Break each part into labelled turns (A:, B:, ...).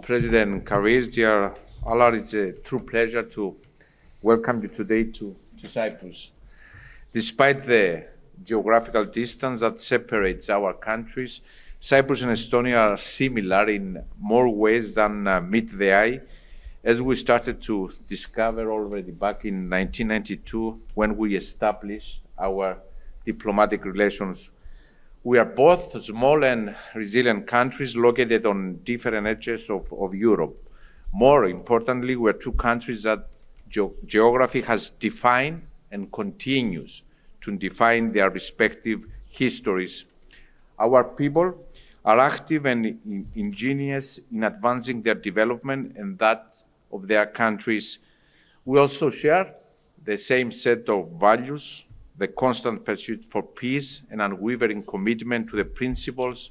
A: President Karis, dear Alar, it's a true pleasure to welcome you today to Cyprus. Despite the geographical distance that separates our countries, Cyprus and Estonia are similar in more ways than meet the eye, as we started to discover already back in 1992 when we established our diplomatic relations. We are both small and resilient countries located on different edges of Europe. More importantly, we are two countries that geography has defined and continues to define their respective histories. Our people are active and ingenious in advancing their development and that of their countries. We also share the same set of values, the constant pursuit for peace and unwavering commitment to the principles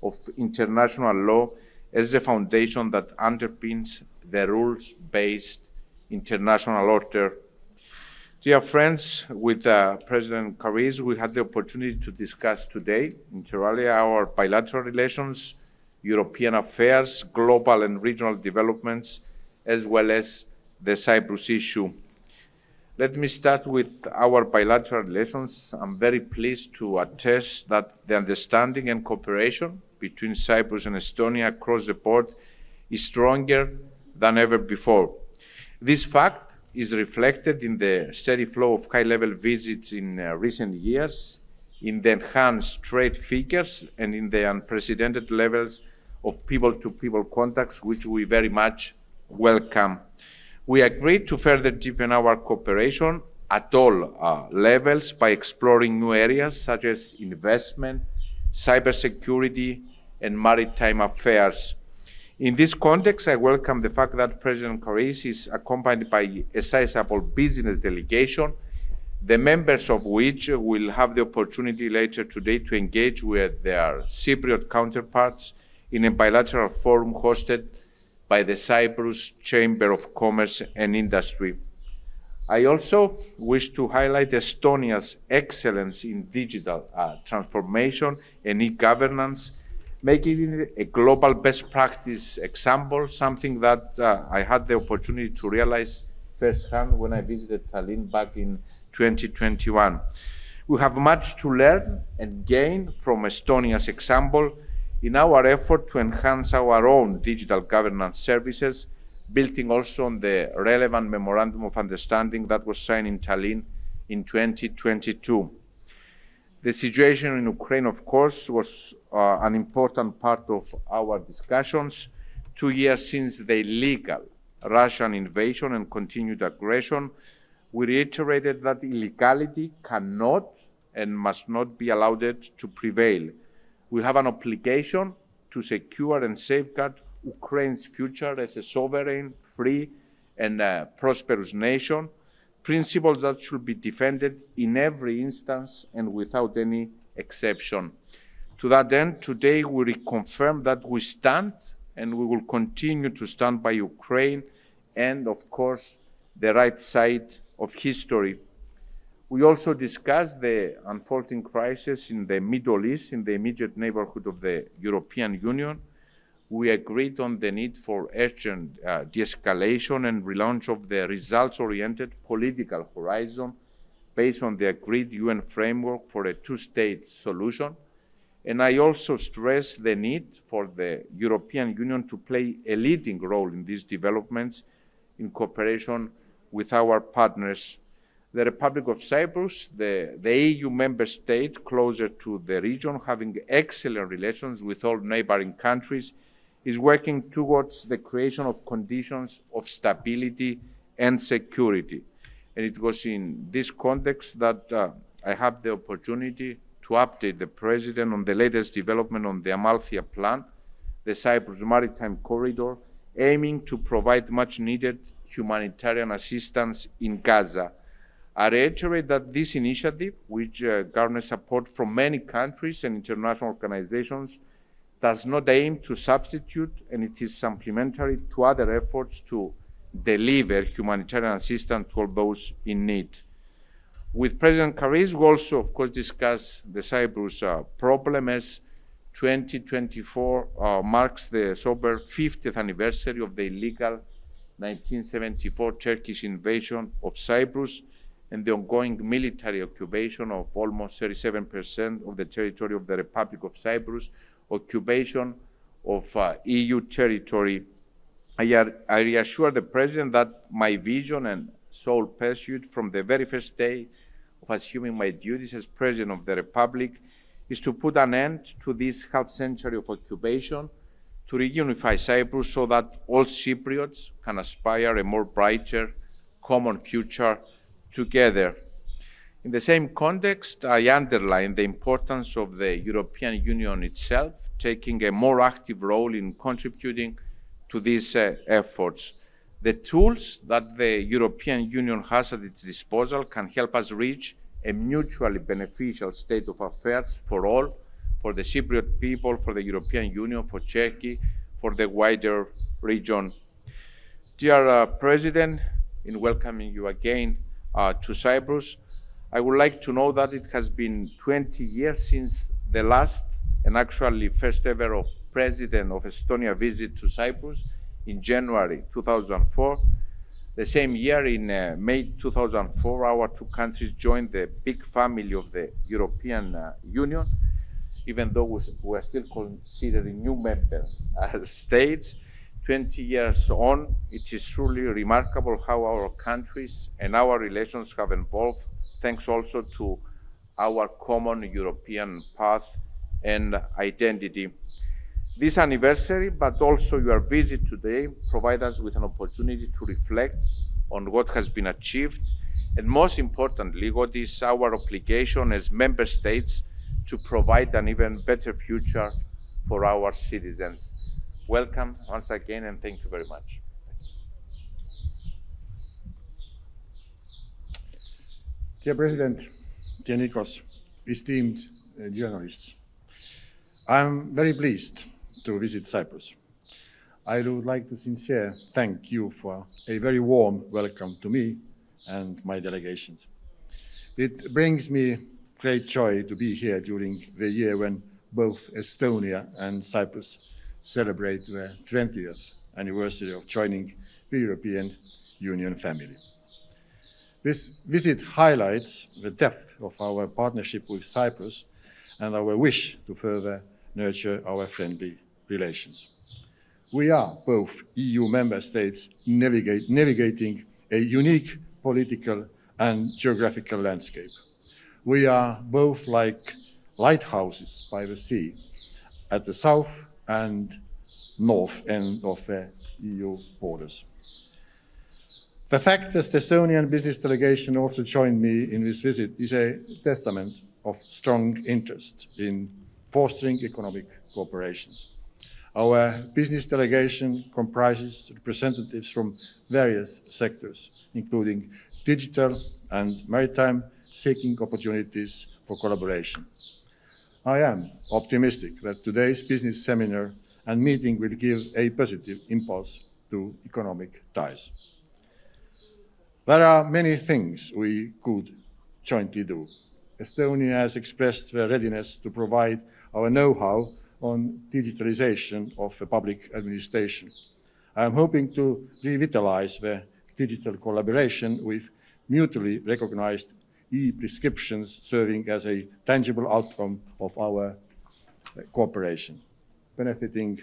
A: of international law as the foundation that underpins the rules-based international order. Dear friends, with President Karis, we had the opportunity to discuss today, inter alia, our bilateral relations, European affairs, global and regional developments, as well as the Cyprus issue. Let me start with our bilateral relations. I'm very pleased to attest that the understanding and cooperation between Cyprus and Estonia across the board is stronger than ever before. This fact is reflected in the steady flow of high-level visits in recent years, in the enhanced trade figures, and in the unprecedented levels of people-to-people contacts, which we very much welcome. We agreed to further deepen our cooperation at all levels by exploring new areas such as investment, cybersecurity, and maritime affairs. In this context, I welcome the fact that President Karis is accompanied by a sizable business delegation, the members of which will have the opportunity later today to engage with their Cypriot counterparts in a bilateral forum hosted by the Cyprus Chamber of Commerce and Industry. I also wish to highlight Estonia's excellence in digital transformation and e-governance, making it a global best practice example, something that I had the opportunity to realize firsthand when I visited Tallinn back in 2021. We have much to learn and gain from Estonia's example in our effort to enhance our own digital governance services, building also on the relevant Memorandum of Understanding that was signed in Tallinn in 2022. The situation in Ukraine, of course, was an important part of our discussions. 2 years since the illegal Russian invasion and continued aggression, we reiterated that illegality cannot and must not be allowed to prevail. We have an obligation to secure and safeguard Ukraine's future as a sovereign, free, and prosperous nation, principles that should be defended in every instance and without any exception. To that end, today we reconfirm that we stand and we will continue to stand by Ukraine and, of course, the right side of history. We also discussed the unfolding crisis in the Middle East, in the immediate neighborhood of the European Union. We agreed on the need for urgent de-escalation and relaunch of the results-oriented political horizon based on the agreed UN framework for a two-state solution. And I also stressed the need for the European Union to play a leading role in these developments in cooperation with our partners. The Republic of Cyprus, the EU member state closer to the region, having excellent relations with all neighboring countries, is working towards the creation of conditions of stability and security. And it was in this context that I had the opportunity to update the President on the latest development on the Amalthea Plan, the Cyprus Maritime Corridor, aiming to provide much-needed humanitarian assistance in Gaza. I reiterate that this initiative, which garners support from many countries and international organizations, does not aim to substitute, and it is supplementary to other efforts to deliver humanitarian assistance to all those in need. With President Karis, we also, of course, discussed the Cyprus problem as 2024 marks the sober 50th anniversary of the illegal 1974 Turkish invasion of Cyprus and the ongoing military occupation of almost 37% of the territory of the Republic of Cyprus, occupation of EU territory. I reassure the President that my vision and sole pursuit from the very first day of assuming my duties as President of the Republic is to put an end to this half century of occupation, to reunify Cyprus so that all Cypriots can aspire a more brighter common future together. In the same context, I underline the importance of the European Union itself taking a more active role in contributing to these efforts. The tools that the European Union has at its disposal can help us reach a mutually beneficial state of affairs for all, for the Cypriot people, for the European Union, for Turkey, for the wider region. Dear President, in welcoming you again to Cyprus, I would like to know that it has been 20 years since the last and actually first ever of President of Estonia visit to Cyprus in January 2004. The same year, in May 2004, our two countries joined the big family of the European Union, even though we are still considering new member states. 20 years on, it is truly remarkable how our countries and our relations have evolved, thanks also to our common European path and identity. This anniversary, but also your visit today, provide us with an opportunity to reflect on what has been achieved, and most importantly, what is our obligation as member states to provide an even better future for our citizens. Welcome once again, and thank you very much.
B: Dear President, dear Nikos, esteemed journalists, I'm very pleased to visit Cyprus. I would like to sincerely thank you for a very warm welcome to me and my delegations. It brings me great joy to be here during the year when both Estonia and Cyprus celebrate their 20th anniversary of joining the European Union family. This visit highlights the depth of our partnership with Cyprus and our wish to further nurture our friendly relations. We are both EU member states navigating a unique political and geographical landscape. We are both like lighthouses by the sea at the south and north end of the EU borders. The fact that the Estonian business delegation also joined me in this visit is a testament of strong interest in fostering economic cooperation. Our business delegation comprises representatives from various sectors, including digital and maritime, seeking opportunities for collaboration. I am optimistic that today's business seminar and meeting will give a positive impulse to economic ties. There are many things we could jointly do. Estonia has expressed their readiness to provide our know-how on digitalization of the public administration. I am hoping to revitalize the digital collaboration with mutually recognized e-prescriptions serving as a tangible outcome of our cooperation, benefiting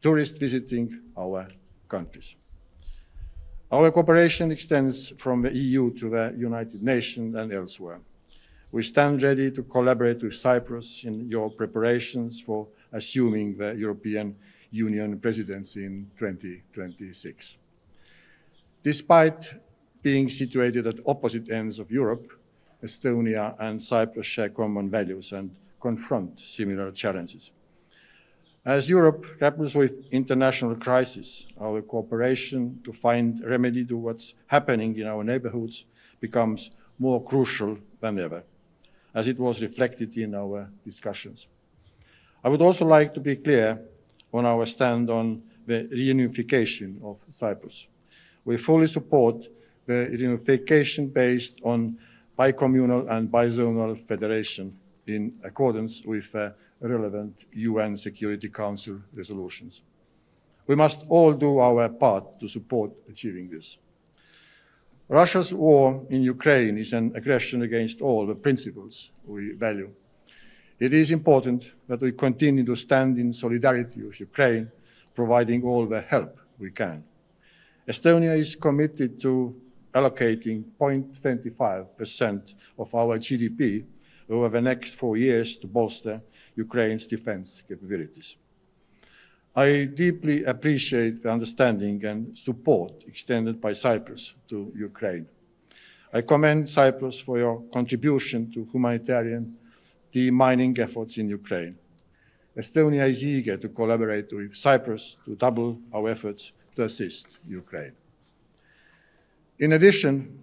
B: tourists visiting our countries. Our cooperation extends from the EU to the United Nations and elsewhere. We stand ready to collaborate with Cyprus in your preparations for assuming the European Union presidency in 2026. Despite being situated at opposite ends of Europe, Estonia and Cyprus share common values and confront similar challenges. As Europe grapples with international crisis, our cooperation to find a remedy to what's happening in our neighborhoods becomes more crucial than ever, as it was reflected in our discussions. I would also like to be clear on our stand on the reunification of Cyprus. We fully support the reunification based on bicommunal and bizonal federation in accordance with relevant UN Security Council resolutions. We must all do our part to support achieving this. Russia's war in Ukraine is an aggression against all the principles we value. It is important that we continue to stand in solidarity with Ukraine, providing all the help we can. Estonia is committed to allocating 0.25% of our GDP over the next 4 years to bolster Ukraine's defense capabilities. I deeply appreciate the understanding and support extended by Cyprus to Ukraine. I commend Cyprus for your contribution to humanitarian demining efforts in Ukraine. Estonia is eager to collaborate with Cyprus to double our efforts to assist Ukraine. In addition,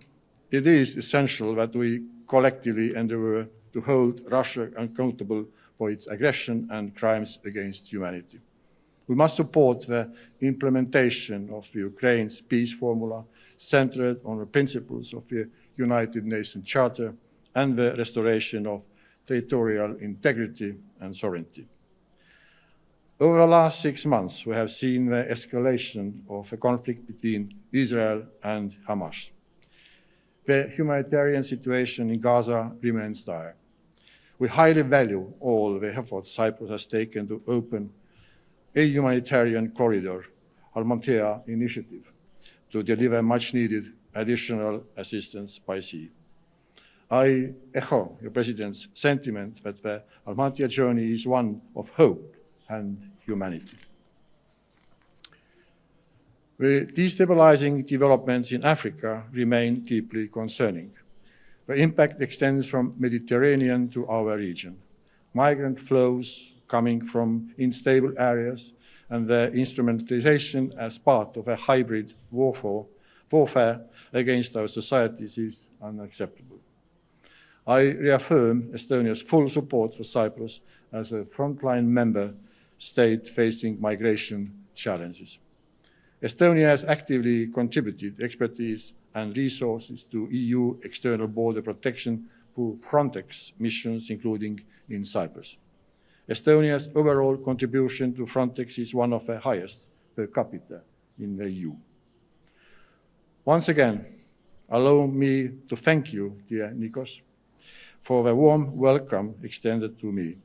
B: it is essential that we collectively endeavor to hold Russia accountable for its aggression and crimes against humanity. We must support the implementation of Ukraine's peace formula centered on the principles of the United Nations Charter and the restoration of territorial integrity and sovereignty. Over the last 6 months, we have seen the escalation of a conflict between Israel and Hamas. The humanitarian situation in Gaza remains dire. We highly value all the efforts Cyprus has taken to open a humanitarian corridor, Almantea initiative, to deliver much-needed additional assistance by sea. I echo your President's sentiment that the Almantea journey is one of hope and humanity. The destabilizing developments in Africa remain deeply concerning. The impact extends from Mediterranean to our region. Migrant flows coming from unstable areas and their instrumentalization as part of a hybrid warfare against our societies is unacceptable. I reaffirm Estonia's full support for Cyprus as a frontline member state facing migration challenges. Estonia has actively contributed expertise and resources to EU external border protection through Frontex missions, including in Cyprus. Estonia's overall contribution to Frontex is one of the highest per capita in the EU. Once again, allow me to thank you, dear Nikos, for the warm welcome extended to me.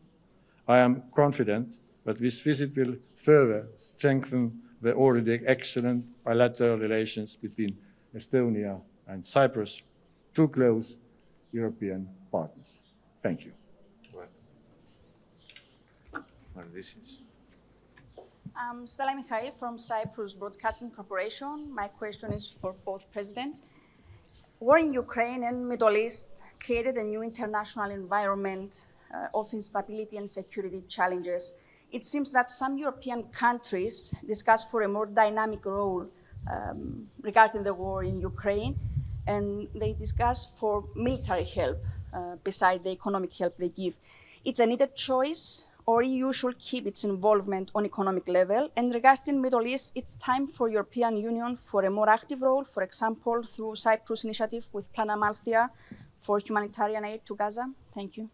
B: I am confident that this visit will further strengthen the already excellent bilateral relations between Estonia and Cyprus, two close European partners. Thank you.
C: I'm Stella Mikhail from Cyprus Broadcasting Corporation. My question is for both presidents. War in Ukraine and Middle East created a new international environment of instability and security challenges. It seems that some European countries discuss for a more dynamic role regarding the war in Ukraine, and they discuss for military help beside the economic help they give. It's a needed choice, or EU should keep its involvement on economic level. And regarding Middle East, it's time for European Union for a more active role, for example, through Cyprus initiative with Plan Amalthea for humanitarian aid to Gaza. Thank you.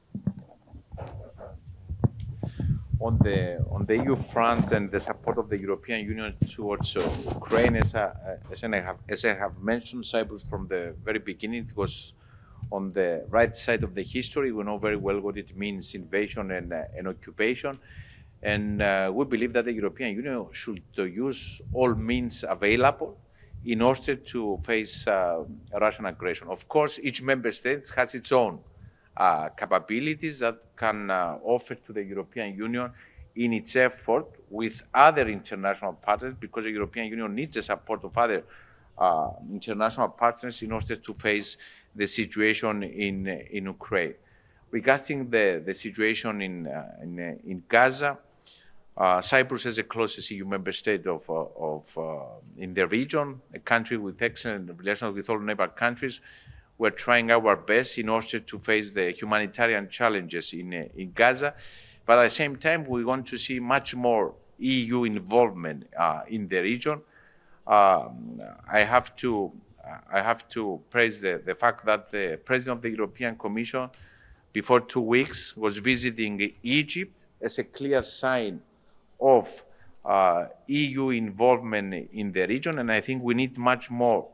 A: On the EU front and the support of the European Union towards Ukraine, as I have mentioned, Cyprus from the very beginning was on the right side of the history. We know very well what it means, invasion and occupation. And we believe that the European Union should use all means available in order to face Russian aggression. Of course, each member state has its own capabilities that can offer to the European Union in its effort with other international partners, because the European Union needs the support of other international partners in order to face the situation in Ukraine. Regarding the situation in Gaza, Cyprus is the closest EU member state in the region, a country with excellent relations with all neighbor countries. We're trying our best in order to face the humanitarian challenges in Gaza. But at the same time, we want to see much more EU involvement in the region. I have to praise the fact that the President of the European Commission, before 2 weeks, was visiting Egypt as a clear sign of EU involvement in the region, and I think we need much more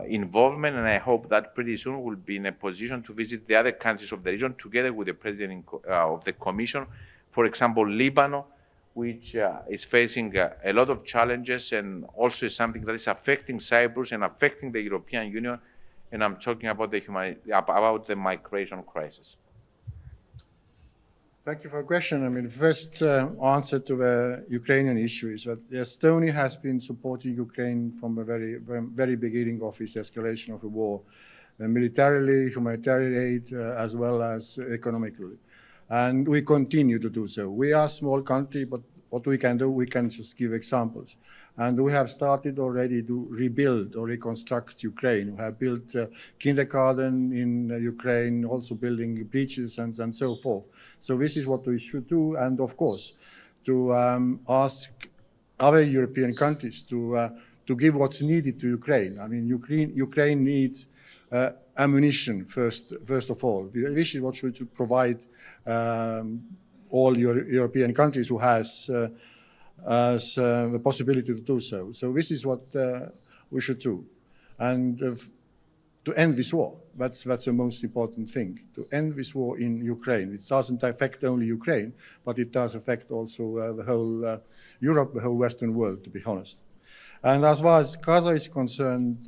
A: involvement, and I hope that pretty soon we'll be in a position to visit the other countries of the region together with the President of the Commission. For example, Lebanon, which is facing a lot of challenges and also is something that is affecting Cyprus and affecting the European Union, and I'm talking about the migration crisis.
B: Thank you for the question. I mean, the first answer to the Ukrainian issue is that Estonia has been supporting Ukraine from the very beginning of its escalation of the war, militarily, humanitarian aid, as well as economically. And we continue to do so. We are a small country, but what we can do, we can just give examples. And we have started already to rebuild or reconstruct Ukraine. We have built kindergarten in Ukraine, also building bridges and so forth. So this is what we should do. And of course, to ask other European countries to give what's needed to Ukraine. I mean, Ukraine needs ammunition first of all. This is what should provide all European countries who has the possibility to do so. So this is what we should do. And to end this war, that's the most important thing, to end this war in Ukraine. It doesn't affect only Ukraine, but it does affect also the whole Europe, the whole Western world, to be honest. And as far as Gaza is concerned,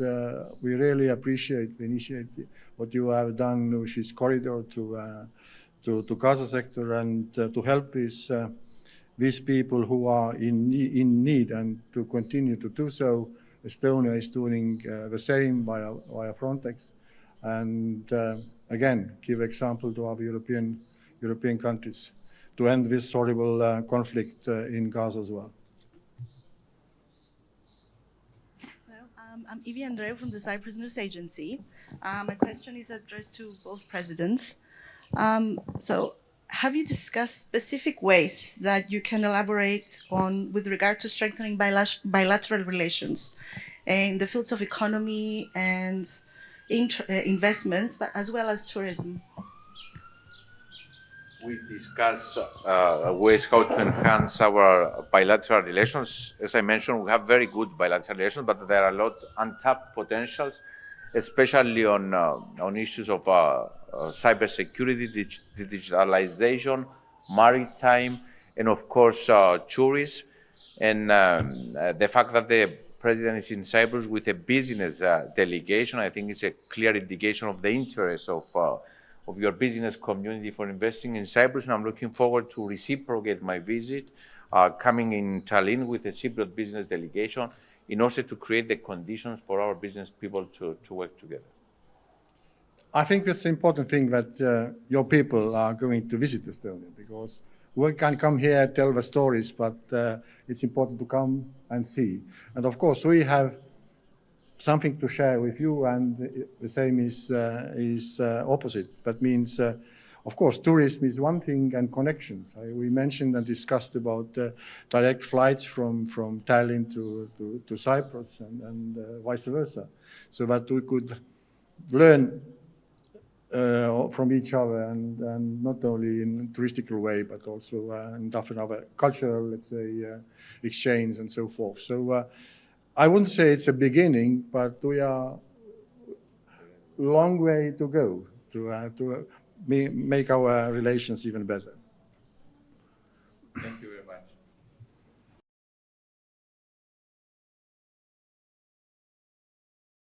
B: we really appreciate the initiative, what you have done with this corridor to Gaza sector and to help these people who are in need, and to continue to do so. Estonia is doing the same via Frontex, and again, give example to other European countries to end this horrible conflict in Gaza as well.
D: Hello, I'm ιδίαν from the Cyprus News Agency. My question is addressed to both presidents. So, have you discussed specific ways that you can elaborate on with regard to strengthening bilateral relations in the fields of economy and investments, but as well as tourism?
A: We discuss ways how to enhance our bilateral relations. As I mentioned, we have very good bilateral relations, but there are a lot untapped potentials, especially on issues of cybersecurity, digitalization, maritime, and of course tourism. And the fact that the president is in Cyprus with a business delegation, I think is a clear indication of the interest of your business community for investing in Cyprus. And I'm looking forward to reciprocate my visit, coming in Tallinn with a Cypriot business delegation in order to create the conditions for our business people to work together.
B: I think that's the important thing, that your people are going to visit Estonia, because we can come here, tell the stories, but it's important to come and see. And of course, we have something to share with you, and the same is opposite. That means, of course, tourism is one thing, and connections. We mentioned and discussed about direct flights from Tallinn to Cyprus and vice versa, so that we could learn from each other, and not only in a touristical way, but also in different other cultural, let's say, exchange and so forth. So I wouldn't say it's a beginning, but we are a long way to go to make our relations even better.
A: Thank you very much.